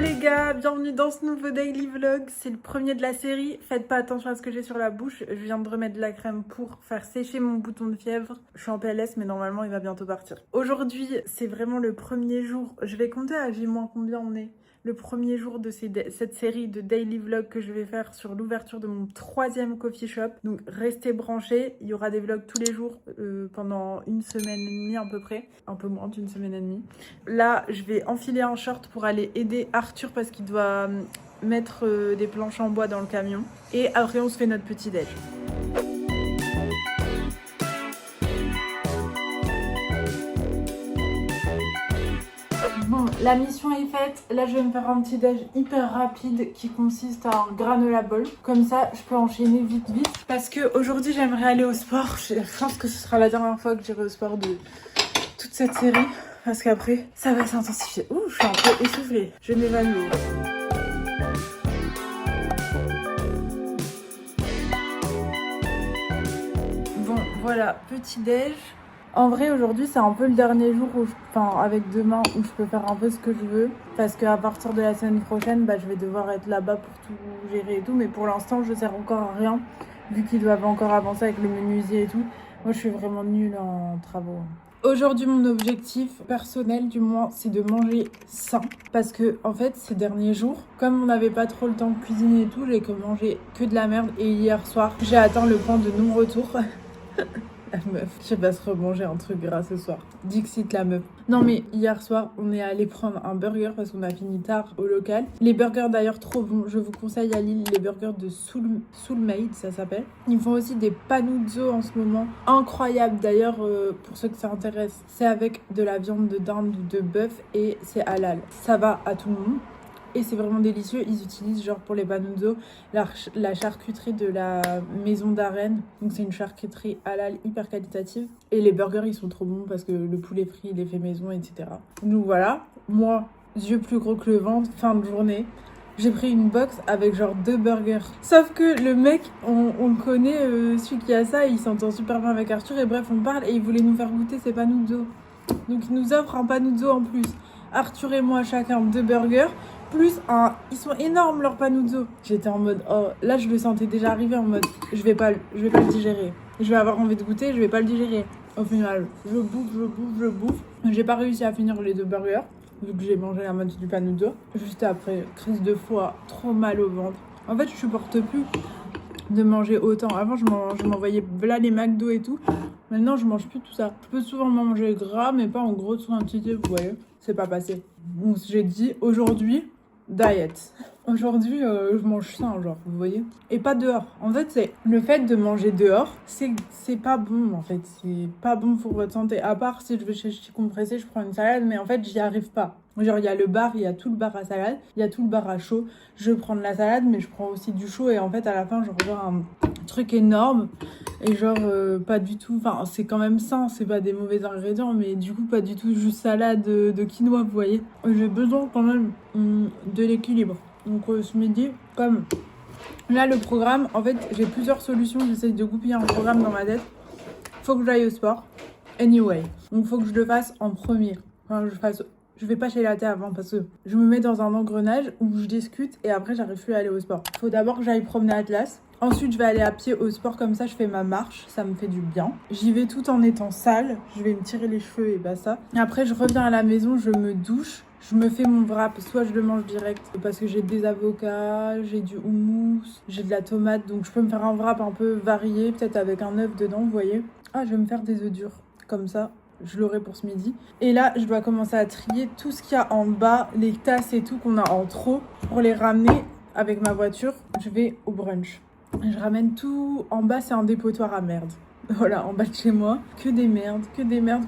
les gars, bienvenue dans ce nouveau daily vlog, c'est le premier de la série. Faites pas attention à ce que j'ai sur la bouche, je viens de remettre de la crème pour faire sécher mon bouton de fièvre. Je suis en PLS mais normalement il va bientôt partir. Aujourd'hui c'est vraiment le premier jour, je vais compter à J- combien on est. Le premier jour de cette série de daily vlog que je vais faire sur l'ouverture de mon 3e coffee shop. Donc restez branchés, il y aura des vlogs tous les jours pendant une semaine et demie à peu près. Un peu moins d'une semaine et demie. Là je vais enfiler un short pour aller aider Arthur parce qu'il doit mettre des planches en bois dans le camion. Et après on se fait notre petit déj. Bon, la mission est faite. Là, je vais me faire un petit déj hyper rapide qui consiste à un granola bowl. Comme ça, je peux enchaîner vite. Parce que aujourd'hui, j'aimerais aller au sport. Je pense que ce sera la dernière fois que j'irai au sport de toute cette série. Parce qu'après, ça va s'intensifier. Ouh, je suis un peu essoufflée. Je m'évanouis. Bon, voilà, petit déj. En vrai, aujourd'hui, c'est un peu le dernier jour où avec demain, où je peux faire un peu ce que je veux. Parce qu'à partir de la semaine prochaine, je vais devoir être là-bas pour tout gérer et tout. Mais pour l'instant, je sers encore à rien, vu qu'ils doivent encore avancer avec le menuisier et tout. Moi, je suis vraiment nulle en travaux. Aujourd'hui, mon objectif personnel, du moins, c'est de manger sain. Parce que, en fait, ces derniers jours, comme on n'avait pas trop le temps de cuisiner et tout, j'ai mangé que de la merde. Et hier soir, j'ai atteint le point de non-retour. La meuf, je vais se remanger un truc gras ce soir. Dixit la meuf. Non mais hier soir, on est allé prendre un burger parce qu'on a fini tard au local. Les burgers d'ailleurs trop bons. Je vous conseille à Lille les burgers de Soulmade, ça s'appelle. Ils font aussi des panuzzo en ce moment. Incroyable d'ailleurs, pour ceux que ça intéresse. C'est avec de la viande de dinde ou de bœuf et c'est halal. Ça va à tout le monde. Et c'est vraiment délicieux. Ils utilisent genre pour les panuzzo la charcuterie de la maison d'Arène. Donc c'est une charcuterie halal hyper qualitative. Et les burgers ils sont trop bons parce que le poulet frit il est fait maison, etc. Donc voilà, moi, yeux plus gros que le ventre, fin de journée. J'ai pris une box avec genre 2 burgers. Sauf que le mec, on le connaît, celui qui a ça, il s'entend super bien avec Arthur. Et bref, on parle et il voulait nous faire goûter ses panuzzo. Donc il nous offre un panuzzo en plus. Arthur et moi chacun 2 burgers. Plus ils sont énormes leurs panuzzo. J'étais en mode, oh, là je le sentais déjà arriver en mode, je vais pas le digérer. Je vais avoir envie de goûter, je vais pas le digérer. Au final, je bouffe. J'ai pas réussi à finir les 2 burgers, vu que j'ai mangé la moitié du panuzzo. Juste après, crise de foie, trop mal au ventre. En fait, je supporte plus de manger autant. Avant, je m'envoyais là les McDo et tout. Maintenant, je mange plus tout ça. Je peux souvent manger gras, mais pas en grosse quantité, vous voyez. C'est pas passé. Donc, j'ai dit, aujourd'hui, diet. Aujourd'hui, je mange sain, genre, vous voyez. Et pas dehors. En fait, c'est le fait de manger dehors, c'est pas bon, en fait. C'est pas bon pour votre santé. À part si je vais chez Ch'ti Compressé, je prends une salade, mais en fait, j'y arrive pas. Genre, il y a le bar, il y a tout le bar à salade, il y a tout le bar à chaud. Je prends de la salade, mais je prends aussi du chaud. Et en fait, à la fin, genre un truc énorme. Et genre, pas du tout... Enfin, c'est quand même sain, c'est pas des mauvais ingrédients, mais du coup, pas du tout juste salade de quinoa, vous voyez. J'ai besoin quand même de l'équilibre. Donc, ce midi, comme... Là, le programme, en fait, j'ai plusieurs solutions. J'essaye de goupiller un programme dans ma tête. Faut que j'aille au sport. Anyway. Donc, faut que je le fasse en premier. Enfin, je vais pas chez la terre avant parce que je me mets dans un engrenage où je discute et après, j'arrive plus à aller au sport. Faut d'abord que j'aille promener Atlas. Ensuite, je vais aller à pied au sport, comme ça, je fais ma marche, ça me fait du bien. J'y vais tout en étant sale, je vais me tirer les cheveux et ça. Après, je reviens à la maison, je me douche, je me fais mon wrap, soit je le mange direct parce que j'ai des avocats, j'ai du houmous, j'ai de la tomate, donc je peux me faire un wrap un peu varié, peut-être avec un œuf dedans, vous voyez. Ah, je vais me faire des œufs durs, comme ça. Je l'aurai pour ce midi. Et là, je dois commencer à trier tout ce qu'il y a en bas, les tasses et tout qu'on a en trop, pour les ramener avec ma voiture. Je vais au brunch. Je ramène tout. En bas, c'est un dépotoir à merde. Voilà, en bas de chez moi. Que des merdes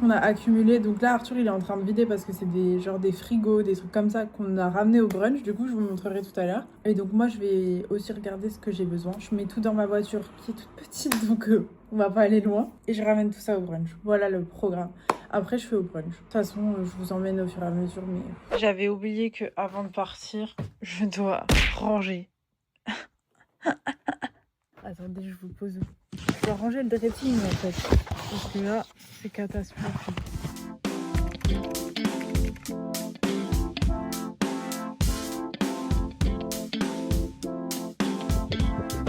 qu'on a accumulées. Donc là, Arthur, il est en train de vider parce que c'est des frigos, des trucs comme ça qu'on a ramenés au brunch. Du coup, je vous montrerai tout à l'heure. Et donc, moi, je vais aussi regarder ce que j'ai besoin. Je mets tout dans ma voiture qui est toute petite, donc on va pas aller loin. Et je ramène tout ça au brunch. Voilà le programme. Après, je fais au brunch. De toute façon, je vous emmène au fur et à mesure. Mais j'avais oublié que avant de partir, je dois ranger. Attendez, je vous pose. Je dois ranger le dressing en fait. Parce que là, c'est catastrophique.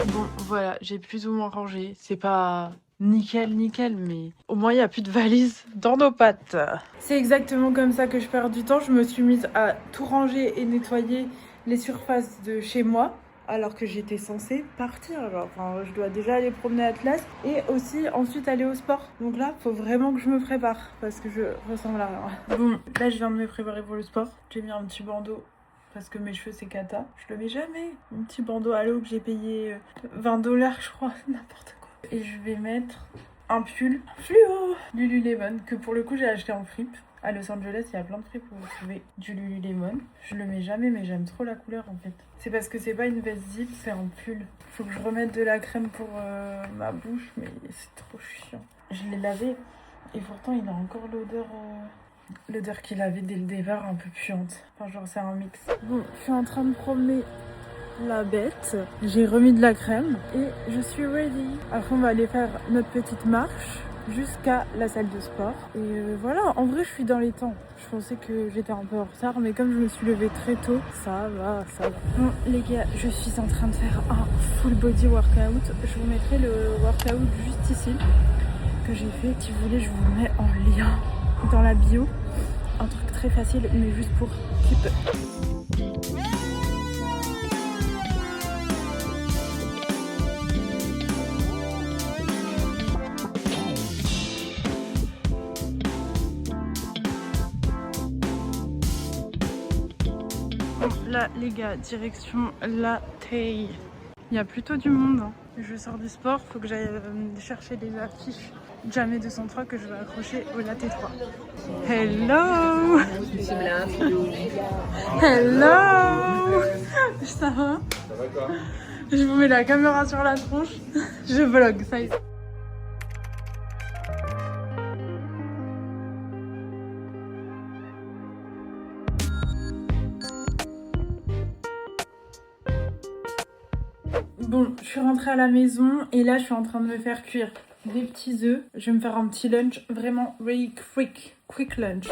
Bon, voilà, j'ai plus ou moins rangé. C'est pas nickel, nickel, mais au moins il n'y a plus de valise dans nos pattes. C'est exactement comme ça que je perds du temps. Je me suis mise à tout ranger et nettoyer les surfaces de chez moi, alors que j'étais censée partir. Genre, enfin, je dois déjà aller promener Atlas et aussi ensuite aller au sport. Donc là, faut vraiment que je me prépare parce que je ressemble à rien. Bon, là, je viens de me préparer pour le sport. J'ai mis un petit bandeau parce que mes cheveux c'est cata. Je le mets jamais. Un petit bandeau à l'eau que j'ai payé 20 $, je crois, n'importe quoi. Et je vais mettre un pull fluo Lululemon que pour le coup j'ai acheté en fripe. À Los Angeles, il y a plein de fripes où vous trouvez du Lululemon. Je le mets jamais, mais j'aime trop la couleur en fait. C'est parce que c'est pas une veste zip, c'est un pull. Faut que je remette de la crème pour ma bouche, mais c'est trop chiant. Je l'ai lavé et pourtant il a encore l'odeur qu'il avait dès le départ, un peu puante. Enfin, genre, c'est un mix. Bon, je suis en train de promener la bête. J'ai remis de la crème et je suis ready. Après, on va aller faire notre petite marche jusqu'à la salle de sport. Et voilà, en vrai, je suis dans les temps. Je pensais que j'étais un peu en retard, mais comme je me suis levée très tôt, ça va, ça va. Bon, les gars, je suis en train de faire un full body workout. Je vous mettrai le workout juste ici que j'ai fait. Si vous voulez, je vous le mets en lien dans la bio. Un truc très facile, mais juste pour keep. Bon, là, les gars, direction la Tay. Il y a plutôt du monde. Hein. Je sors du sport, faut que j'aille chercher les affiches Jamais 203 que je vais accrocher au Latte 3. Hello! Hello! Ça va? Je vous mets la caméra sur la tronche. Je vlog, ça y est. Bon, je suis rentrée à la maison et là je suis en train de me faire cuire des petits œufs. Je vais me faire un petit lunch, vraiment very quick lunch.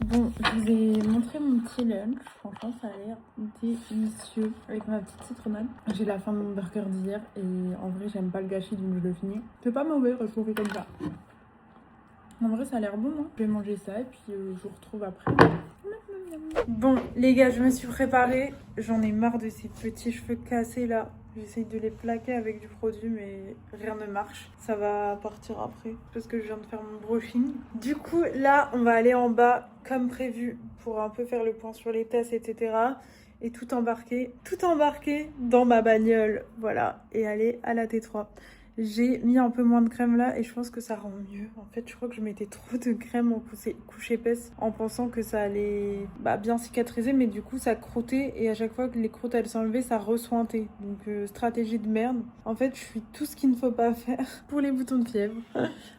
Bon, je vous ai montré mon petit lunch. Franchement, ça a l'air délicieux avec ma petite citronnade. J'ai la fin de mon burger d'hier et en vrai, j'aime pas le gâcher donc je le finis. C'est pas mauvais, je trouve comme ça. En vrai, ça a l'air bon, hein. Je vais manger ça et puis je vous retrouve après. Bon, les gars, je me suis préparée. J'en ai marre de ces petits cheveux cassés là. J'essaye de les plaquer avec du produit, mais rien ne marche. Ça va partir après, parce que je viens de faire mon brushing. Du coup, là, on va aller en bas, comme prévu, pour un peu faire le point sur les tests, etc. Et tout embarquer dans ma bagnole. Voilà, et aller à la T3. J'ai mis un peu moins de crème là et je pense que ça rend mieux. En fait, je crois que je mettais trop de crème en couche épaisse en pensant que ça allait bien cicatriser, mais du coup ça croûtait et à chaque fois que les croûtes elles s'enlevaient, ça ressointait. Donc stratégie de merde. En fait, je suis tout ce qu'il ne faut pas faire pour les boutons de fièvre.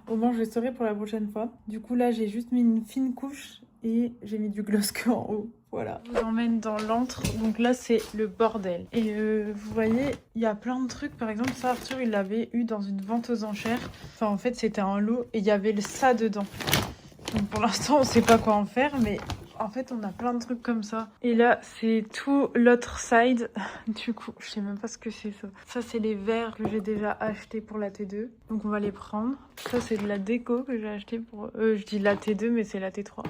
Au moins, je le saurai pour la prochaine fois. Du coup, là, j'ai juste mis une fine couche et j'ai mis du gloss en haut. Voilà. Je vous emmène dans l'antre. Donc là, c'est le bordel. Et vous voyez, il y a plein de trucs. Par exemple, ça, Arthur, il l'avait eu dans une vente aux enchères. Enfin, en fait, c'était un lot et il y avait ça dedans. Donc pour l'instant, on sait pas quoi en faire, mais en fait, on a plein de trucs comme ça. Et là, c'est tout l'autre side. Du coup, je sais même pas ce que c'est ça. Ça, c'est les verres que j'ai déjà achetés pour la T2. Donc on va les prendre. Ça, c'est de la déco que j'ai acheté pour... je dis la T2, mais c'est la T3.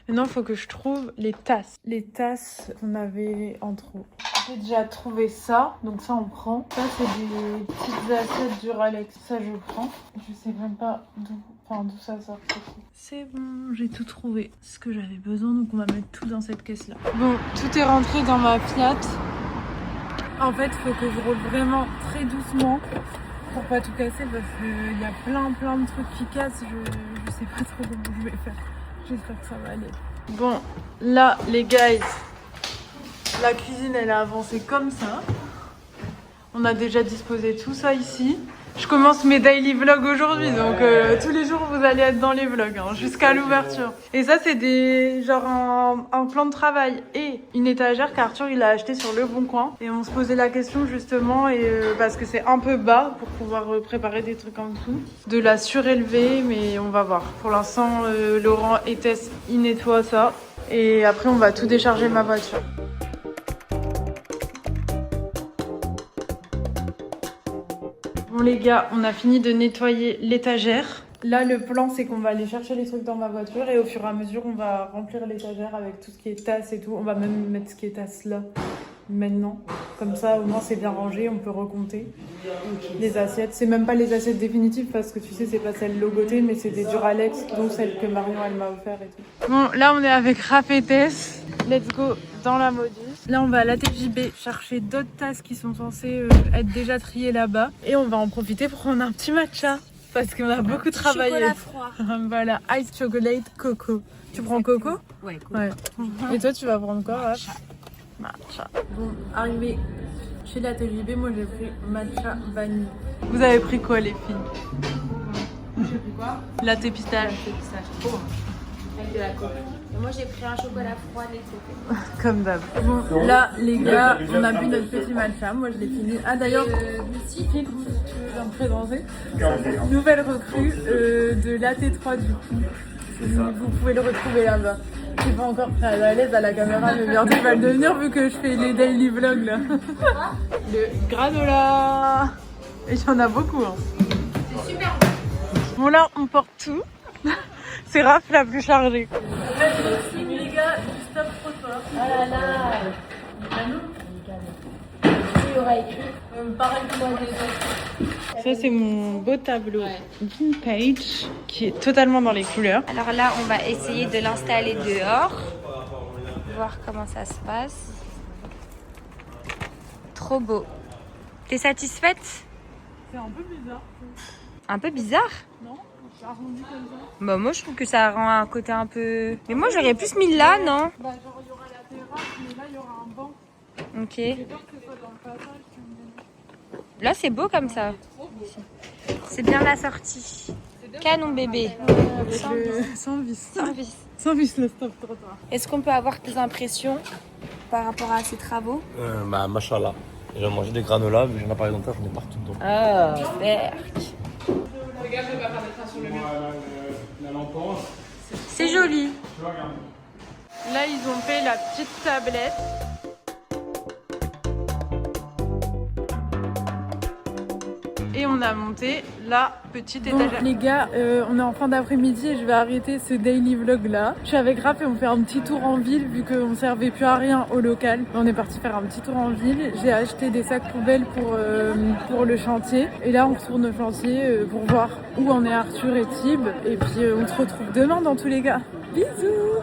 Maintenant, il faut que je trouve les tasses. Les tasses qu'on avait en trop. J'ai déjà trouvé ça. Donc ça, on prend. Ça, c'est des petites assiettes Duralex. Ça, je prends. Je sais même pas d'où ça sort. C'est bon, j'ai tout trouvé. Ce que j'avais besoin, donc on va mettre tout dans cette caisse-là. Bon, tout est rentré dans ma Fiat. En fait, il faut que je roule vraiment très doucement pour pas tout casser parce qu'il y a plein de trucs qui cassent. Je sais pas trop comment je vais faire. J'espère que ça va aller. Bon, là, les guys, la cuisine, elle a avancé comme ça. On a déjà disposé tout ça ici. Je commence mes daily vlogs aujourd'hui, donc tous les jours vous allez être dans les vlogs, hein, jusqu'à l'ouverture. Et ça c'est un plan de travail et une étagère qu'Arthur il a acheté sur Le Bon Coin. Et on se posait la question justement, parce que c'est un peu bas pour pouvoir préparer des trucs en dessous, de la surélever, mais on va voir. Pour l'instant, Laurent et Tess, ils nettoient ça. Et après, on va tout décharger ma voiture. Bon les gars, on a fini de nettoyer l'étagère. Là, le plan, c'est qu'on va aller chercher les trucs dans ma voiture et au fur et à mesure, on va remplir l'étagère avec tout ce qui est tasse et tout. On va même mettre ce qui est tasse là, maintenant. Comme ça, au moins, c'est bien rangé, on peut recompter les assiettes. C'est même pas les assiettes définitives parce que tu sais, c'est pas celles logotées, mais c'est des Duralex, dont celles que Marion, elle m'a offert et tout. Bon, là, on est avec Raph et Tess. Let's go dans la Modus. Là, on va à l'ATJB chercher d'autres tasses qui sont censées être déjà triées là-bas. Et on va en profiter pour prendre un petit matcha. Parce qu'on a beaucoup travaillé. Chocolat froid. Voilà, ice chocolate coco. Tu prends coco? Ouais, coco. Ouais. Et toi, tu vas prendre quoi, Raph? Matcha. Bon, arrivé chez l'ATJB, moi j'ai pris matcha vanille. Vous avez pris quoi, les filles? J'ai pris quoi? Latte pistache. Latte pistache, trop bon. Avec de la coco. Et moi j'ai pris un chocolat froid laiteux. Comme d'hab. Bon, là, les gars, on a bu notre petit matcha. Moi je l'ai fini. Ah, d'ailleurs, Lucie, tu veux me présenter? Nouvelle recrue de l'AT3 du coup. Vous pouvez le retrouver là-bas. Je suis pas encore très à l'aise à la caméra, mais bientôt il va le devenir vu que je fais les daily vlogs là. Le granola. Et il y en a beaucoup. Hein. C'est super bon. Bon là, on porte tout. C'est Raph la plus chargée. Merci les gars, stop trottoir. Oh là là. Il y aura écrit. Pareil que moi des autres. Ça c'est mon beau tableau vintage qui est totalement dans les couleurs. Alors là, on va essayer de l'installer dehors. Voir comment ça se passe. Trop beau. T'es satisfaite? C'est un peu bizarre. Un peu bizarre? Non? Ça arrondi comme ça. Bah moi je trouve que ça rend un côté un peu... Mais moi j'aurais plus mis là, non? Bah genre il y aura la terrasse, mais là il y aura un banc. Ok. J'ai peur que ce soit dans le passage. Là c'est beau comme ça. C'est bien la sortie. Canon bébé. Sans vis. Sans vis. Sans vis le stop trottoir. Est-ce qu'on peut avoir tes impressions par rapport à ces travaux? Bah, machallah. J'ai mangé des granolas, vu que j'en ai parlé dans le tas, j'en ai partout dedans. Ah, berk. Regarde, je vais pas faire des traces sur le mur. C'est joli. Là, ils ont fait la petite tablette. Et on a monté la petite étagère. Donc les gars, on est en fin d'après-midi et je vais arrêter ce daily vlog là. Je suis avec Raph et on fait un petit tour en ville vu qu'on ne servait plus à rien au local. On est parti faire un petit tour en ville. J'ai acheté des sacs poubelles pour le chantier. Et là on retourne au chantier pour voir où en est Arthur et Tib. Et puis on se retrouve demain dans tous les cas. Bisous!